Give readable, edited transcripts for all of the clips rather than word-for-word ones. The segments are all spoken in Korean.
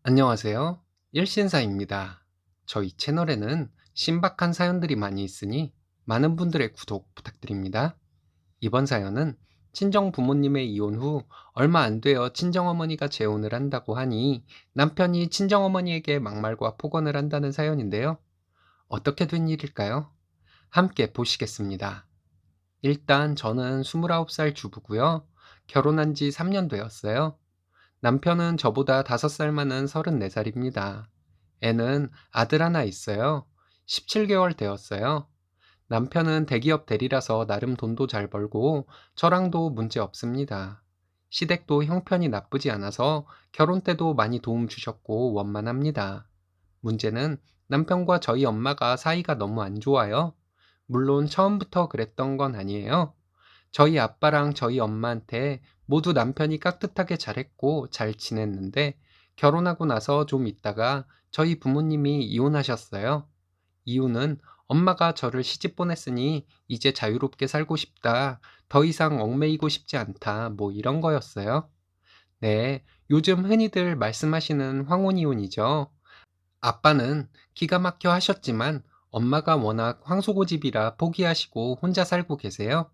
안녕하세요. 일신사입니다. 저희 채널에는 신박한 사연들이 많이 있으니 많은 분들의 구독 부탁드립니다. 이번 사연은 친정 부모님의 이혼 후 얼마 안 되어 친정어머니가 재혼을 한다고 하니 남편이 친정어머니에게 막말과 폭언을 한다는 사연인데요. 어떻게 된 일일까요? 함께 보시겠습니다. 일단 저는 29살 주부고요. 결혼한 지 3년 되었어요. 남편은 저보다 5살 많은 34살입니다. 애는 아들 하나 있어요. 17개월 되었어요. 남편은 대기업 대리라서 나름 돈도 잘 벌고 저랑도 문제 없습니다. 시댁도 형편이 나쁘지 않아서 결혼 때도 많이 도움 주셨고 원만합니다. 문제는 남편과 저희 엄마가 사이가 너무 안 좋아요. 물론 처음부터 그랬던 건 아니에요. 저희 아빠랑 저희 엄마한테 모두 남편이 깍듯하게 잘했고 잘 지냈는데 결혼하고 나서 좀 있다가 저희 부모님이 이혼하셨어요. 이유는 엄마가 저를 시집 보냈으니 이제 자유롭게 살고 싶다. 더 이상 얽매이고 싶지 않다. 뭐 이런 거였어요. 네, 요즘 흔히들 말씀하시는 황혼이혼이죠. 아빠는 기가 막혀 하셨지만 엄마가 워낙 황소고집이라 포기하시고 혼자 살고 계세요.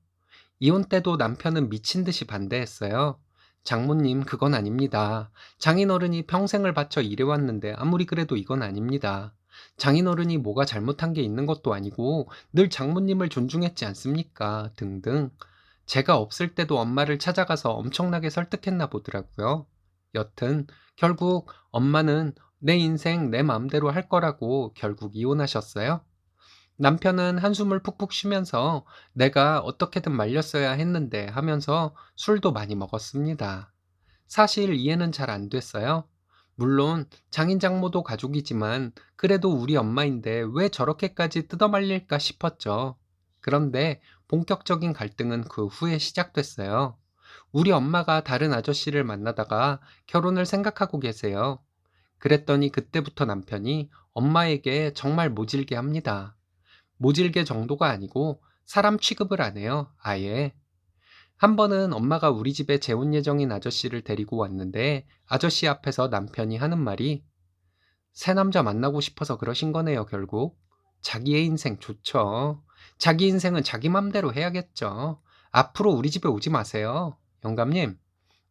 이혼 때도 남편은 미친 듯이 반대했어요. 장모님, 그건 아닙니다. 장인어른이 평생을 바쳐 일해왔는데 아무리 그래도 이건 아닙니다. 장인어른이 뭐가 잘못한 게 있는 것도 아니고 늘 장모님을 존중했지 않습니까? 등등. 제가 없을 때도 엄마를 찾아가서 엄청나게 설득했나 보더라고요. 여튼 결국 엄마는 내 인생 내 마음대로 할 거라고 결국 이혼하셨어요. 남편은 한숨을 푹푹 쉬면서 내가 어떻게든 말렸어야 했는데 하면서 술도 많이 먹었습니다. 사실 이해는 잘 안 됐어요. 물론 장인 장모도 가족이지만 그래도 우리 엄마인데 왜 저렇게까지 뜯어말릴까 싶었죠. 그런데 본격적인 갈등은 그 후에 시작됐어요. 우리 엄마가 다른 아저씨를 만나다가 결혼을 생각하고 계세요. 그랬더니 그때부터 남편이 엄마에게 정말 모질게 합니다. 모질게 정도가 아니고 사람 취급을 안 해요, 아예. 한 번은 엄마가 우리 집에 재혼 예정인 아저씨를 데리고 왔는데 아저씨 앞에서 남편이 하는 말이 새 남자 만나고 싶어서 그러신 거네요, 결국. 자기의 인생 좋죠. 자기 인생은 자기 맘대로 해야겠죠. 앞으로 우리 집에 오지 마세요. 영감님,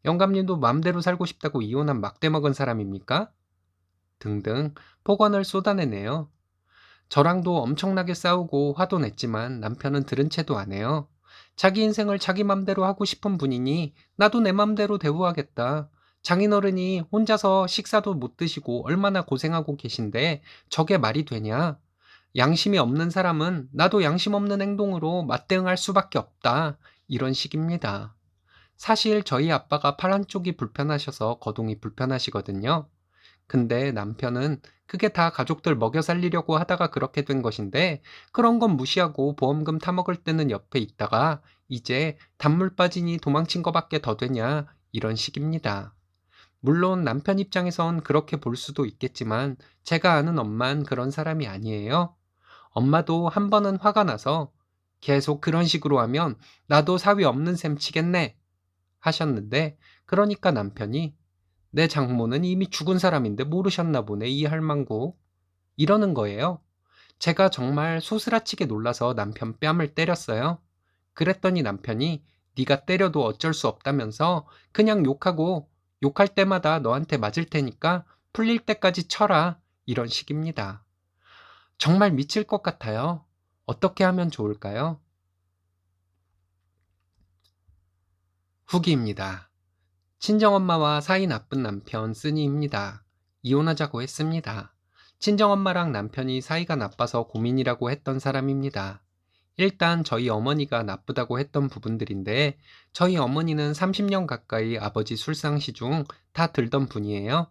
영감님도 맘대로 살고 싶다고 이혼한 막대 먹은 사람입니까? 등등 폭언을 쏟아내네요. 저랑도 엄청나게 싸우고 화도 냈지만 남편은 들은 채도 안 해요. 자기 인생을 자기 맘대로 하고 싶은 분이니 나도 내 맘대로 대우하겠다. 장인어른이 혼자서 식사도 못 드시고 얼마나 고생하고 계신데 저게 말이 되냐? 양심이 없는 사람은 나도 양심 없는 행동으로 맞대응할 수밖에 없다. 이런 식입니다. 사실 저희 아빠가 팔 한쪽이 불편하셔서 거동이 불편하시거든요. 근데 남편은 그게 다 가족들 먹여 살리려고 하다가 그렇게 된 것인데 그런 건 무시하고 보험금 타먹을 때는 옆에 있다가 이제 단물 빠지니 도망친 거밖에 더 되냐 이런 식입니다. 물론 남편 입장에선 그렇게 볼 수도 있겠지만 제가 아는 엄만 그런 사람이 아니에요. 엄마도 한 번은 화가 나서 계속 그런 식으로 하면 나도 사위 없는 셈 치겠네 하셨는데 그러니까 남편이 내 장모는 이미 죽은 사람인데 모르셨나 보네, 이 할망구. 이러는 거예요. 제가 정말 소스라치게 놀라서 남편 뺨을 때렸어요. 그랬더니 남편이 네가 때려도 어쩔 수 없다면서 그냥 욕하고 욕할 때마다 너한테 맞을 테니까 풀릴 때까지 쳐라. 이런 식입니다. 정말 미칠 것 같아요. 어떻게 하면 좋을까요? 후기입니다. 친정엄마와 사이 나쁜 남편 쓰니입니다. 이혼하자고 했습니다. 친정엄마랑 남편이 사이가 나빠서 고민이라고 했던 사람입니다. 일단 저희 어머니가 나쁘다고 했던 부분들인데 저희 어머니는 30년 가까이 아버지 술상시 중 다 들던 분이에요.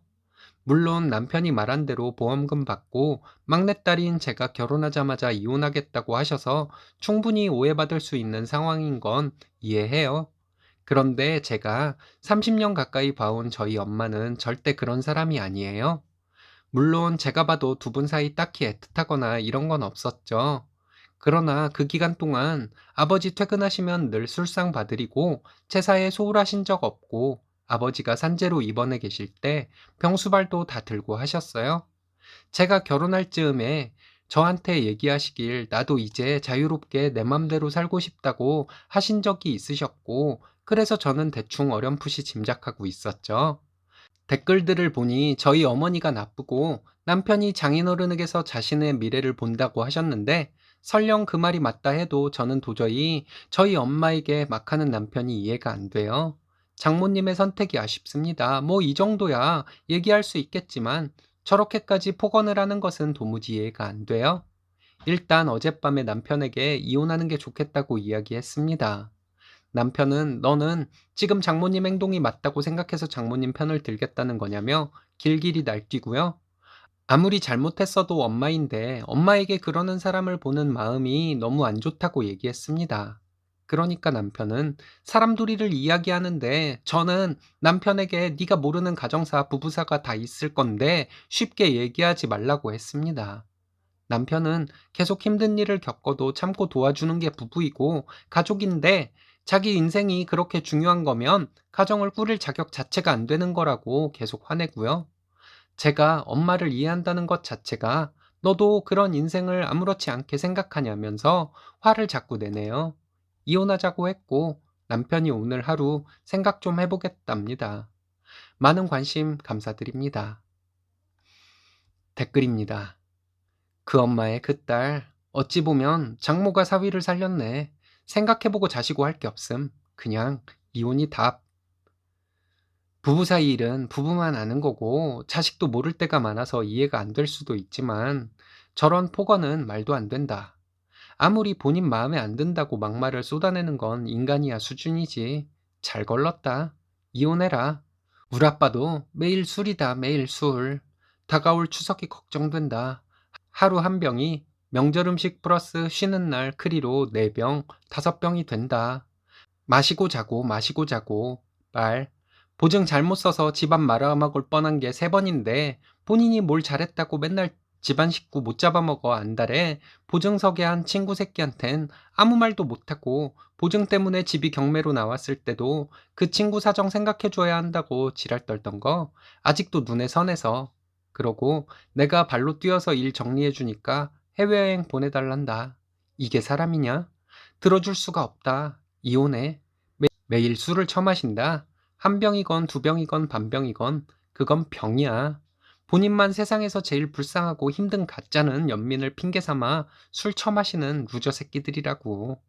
물론 남편이 말한 대로 보험금 받고 막내딸인 제가 결혼하자마자 이혼하겠다고 하셔서 충분히 오해받을 수 있는 상황인 건 이해해요. 그런데 제가 30년 가까이 봐온 저희 엄마는 절대 그런 사람이 아니에요. 물론 제가 봐도 두 분 사이 딱히 애틋하거나 이런 건 없었죠. 그러나 그 기간 동안 아버지 퇴근하시면 늘 술상 봐드리고 제사에 소홀하신 적 없고 아버지가 산재로 입원해 계실 때 병수발도 다 들고 하셨어요. 제가 결혼할 즈음에 저한테 얘기하시길 나도 이제 자유롭게 내 맘대로 살고 싶다고 하신 적이 있으셨고, 그래서 저는 대충 어렴풋이 짐작하고 있었죠. 댓글들을 보니 저희 어머니가 나쁘고 남편이 장인어른에게서 자신의 미래를 본다고 하셨는데, 설령 그 말이 맞다 해도 저는 도저히 저희 엄마에게 막 하는 남편이 이해가 안 돼요. 장모님의 선택이 아쉽습니다. 뭐 이 정도야 얘기할 수 있겠지만 저렇게까지 폭언을 하는 것은 도무지 이해가 안 돼요. 일단 어젯밤에 남편에게 이혼하는 게 좋겠다고 이야기했습니다. 남편은 너는 지금 장모님 행동이 맞다고 생각해서 장모님 편을 들겠다는 거냐며 길길이 날뛰고요. 아무리 잘못했어도 엄마인데 엄마에게 그러는 사람을 보는 마음이 너무 안 좋다고 얘기했습니다. 그러니까 남편은 사람돌이를 이야기하는데 저는 남편에게 네가 모르는 가정사, 부부사가 다 있을 건데 쉽게 얘기하지 말라고 했습니다. 남편은 계속 힘든 일을 겪어도 참고 도와주는 게 부부이고 가족인데, 자기 인생이 그렇게 중요한 거면 가정을 꾸릴 자격 자체가 안 되는 거라고 계속 화내고요. 제가 엄마를 이해한다는 것 자체가 너도 그런 인생을 아무렇지 않게 생각하냐면서 화를 자꾸 내네요. 이혼하자고 했고 남편이 오늘 하루 생각 좀 해보겠답니다. 많은 관심 감사드립니다. 댓글입니다. 그 엄마의 그 딸, 어찌 보면 장모가 사위를 살렸네. 생각해보고 자시고 할 게 없음. 그냥 이혼이 답. 부부 사이 일은 부부만 아는 거고 자식도 모를 때가 많아서 이해가 안 될 수도 있지만 저런 폭언은 말도 안 된다. 아무리 본인 마음에 안 든다고 막말을 쏟아내는 건 인간이야 수준이지. 잘 걸렀다. 이혼해라. 우리 아빠도 매일 술이다 매일 술. 다가올 추석이 걱정된다. 하루 한 병이 명절 음식 플러스 쉬는 날 크리로 4병, 5병이 된다. 마시고 자고 말. 보증 잘못 써서 집안 말아먹을 뻔한 게 3번인데 본인이 뭘 잘했다고 맨날 집안 식구 못 잡아먹어 안달에 보증석에 한 친구 새끼한텐 아무 말도 못하고, 보증 때문에 집이 경매로 나왔을 때도 그 친구 사정 생각해줘야 한다고 지랄 떨던 거 아직도 눈에 선해서. 그러고 내가 발로 뛰어서 일 정리해주니까 해외여행 보내달란다. 이게 사람이냐? 들어줄 수가 없다. 이혼해. 매일 술을 처마신다. 한 병이건 2병이건 반병이건 그건 병이야. 본인만 세상에서 제일 불쌍하고 힘든 가짜는 연민을 핑계 삼아 술 처마시는 루저 새끼들이라고.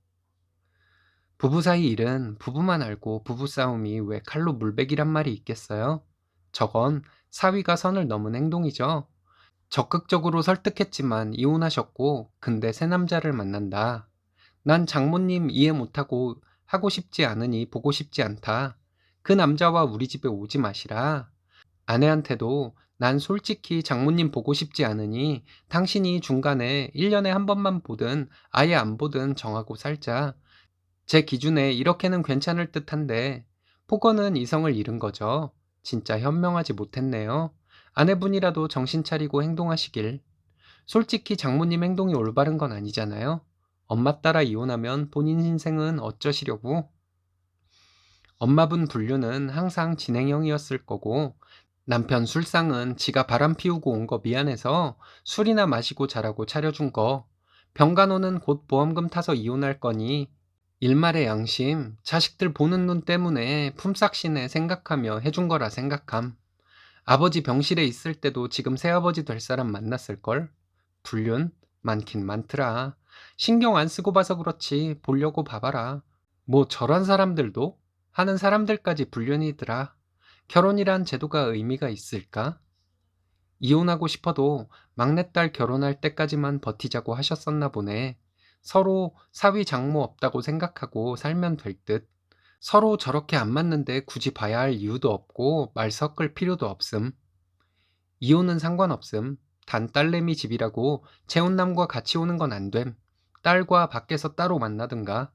부부 사이 일은 부부만 알고 부부싸움이 왜 칼로 물베기란 말이 있겠어요? 저건 사위가 선을 넘은 행동이죠. 적극적으로 설득했지만 이혼하셨고 근데 새 남자를 만난다. 난 장모님 이해 못하고 하고 싶지 않으니 보고 싶지 않다. 그 남자와 우리 집에 오지 마시라. 아내한테도 난 솔직히 장모님 보고 싶지 않으니 당신이 중간에 1년에 한 번만 보든 아예 안 보든 정하고 살자. 제 기준에 이렇게는 괜찮을 듯한데 폭언은 이성을 잃은 거죠. 진짜 현명하지 못했네요. 아내분이라도 정신 차리고 행동하시길. 솔직히 장모님 행동이 올바른 건 아니잖아요. 엄마 따라 이혼하면 본인 인생은 어쩌시려고? 엄마분 분류는 항상 진행형이었을 거고, 남편 술상은 지가 바람 피우고 온 거 미안해서 술이나 마시고 자라고 차려준 거, 병간호는 곧 보험금 타서 이혼할 거니 일말의 양심, 자식들 보는 눈 때문에 품삯이네 생각하며 해준 거라 생각함. 아버지 병실에 있을 때도 지금 새아버지 될 사람 만났을걸? 불륜? 많긴 많더라. 신경 안 쓰고 봐서 그렇지 보려고 봐봐라. 뭐 저런 사람들도? 하는 사람들까지 불륜이더라. 결혼이란 제도가 의미가 있을까? 이혼하고 싶어도 막내딸 결혼할 때까지만 버티자고 하셨었나 보네. 서로 사위 장모 없다고 생각하고 살면 될 듯. 서로 저렇게 안 맞는데 굳이 봐야 할 이유도 없고 말 섞을 필요도 없음. 이혼은 상관없음. 단 딸내미 집이라고 재혼남과 같이 오는 건 안 됨. 딸과 밖에서 따로 만나든가.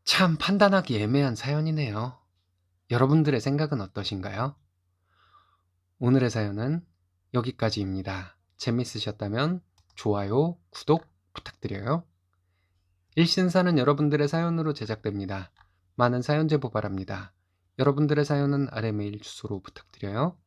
참 판단하기 애매한 사연이네요. 여러분들의 생각은 어떠신가요? 오늘의 사연은 여기까지입니다. 재밌으셨다면 좋아요, 구독 부탁드려요. 일신 사는 여러분들의 사연으로 제작됩니다. 많은 사연 제보 바랍니다. 여러분들의 사연은 아래 메일 주소로 부탁드려요.